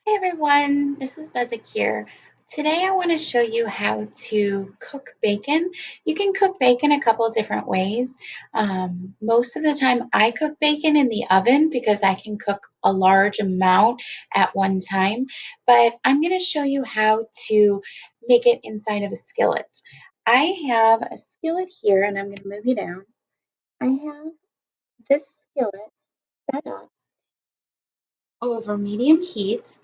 Hey everyone, this is Bezic here. Today I want to show you how to cook bacon. You can cook bacon a couple different ways. Most of the time I cook bacon in the oven because I can cook a large amount at one time, but I'm going to show you how to make it inside of a skillet. I have a skillet here and I'm going to move you down. I have this skillet set up over medium heat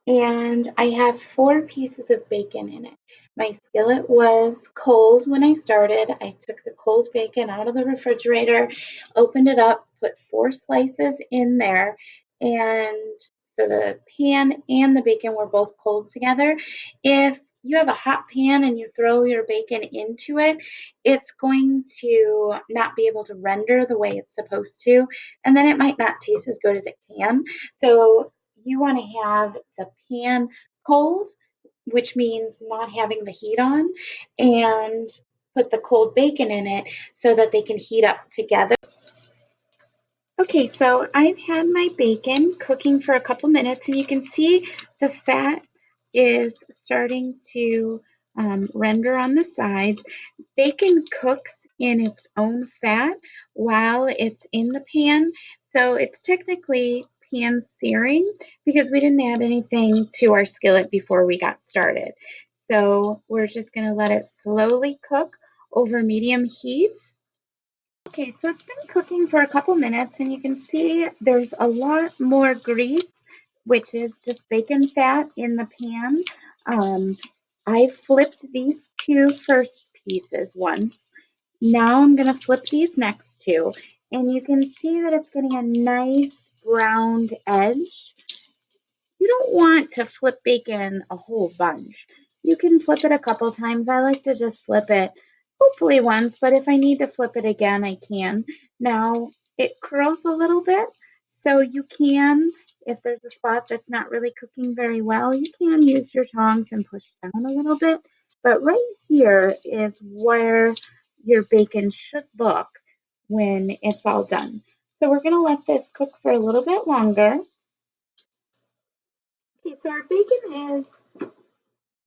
and I have 4 pieces of bacon in it. My skillet was cold when I started. I took the cold bacon out of the refrigerator, opened it up, put 4 slices in there, and so the pan and the bacon were both cold together. If you have a hot pan and you throw your bacon into it, it's going to not be able to render the way it's supposed to, and then it might not taste as good as it can. So you want to have the pan cold, which means not having the heat on, and put the cold bacon in it so that they can heat up together. Okay, so I've had my bacon cooking for a couple minutes, and you can see the fat is starting to render on the sides. Bacon cooks in its own fat while it's in the pan, so it's technically pan searing because we didn't add anything to our skillet before we got started. So we're just going to let it slowly cook over medium heat. Okay, so it's been cooking for a couple minutes and you can see there's a lot more grease, which is just bacon fat in the pan. Um, I flipped these 2 first pieces once. Now I'm going to flip these next 2 and you can see that it's getting a nice browned edge. You don't want to flip bacon a whole bunch. You can flip it a couple times. I like to just flip it hopefully once, but if I need to flip it again, I can. Now, it curls a little bit, so you can, if there's a spot that's not really cooking very well, you can use your tongs and push down a little bit. But right here is where your bacon should look when it's all done. So we're going to let this cook for a little bit longer. Okay, so our bacon is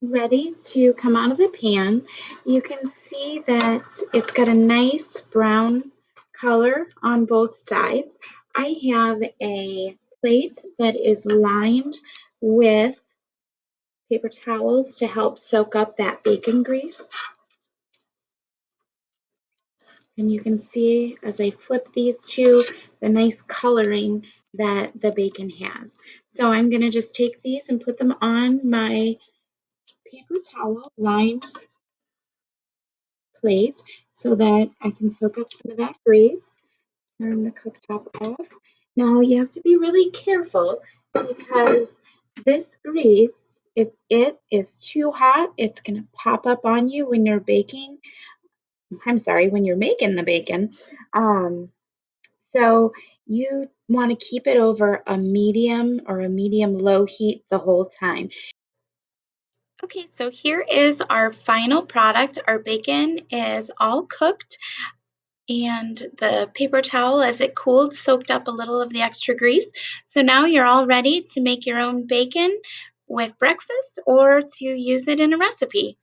ready to come out of the pan. You can see that it's got a nice brown color on both sides. I have a plate that is lined with paper towels to help soak up that bacon grease. And you can see as I flip these 2, the nice coloring that the bacon has. So I'm going to just take these and put them on my paper towel lined plate so that I can soak up some of that grease. Turn the cooktop off. Now you have to be really careful because this grease, if it is too hot, it's going to pop up on you when you're baking. I'm sorry, when you're making the bacon. So you want to keep it over a medium or a medium low heat the whole time. Okay, so here is our final product. Our bacon is all cooked and the paper towel, as it cooled, soaked up a little of the extra grease. So now you're all ready to make your own bacon with breakfast or to use it in a recipe.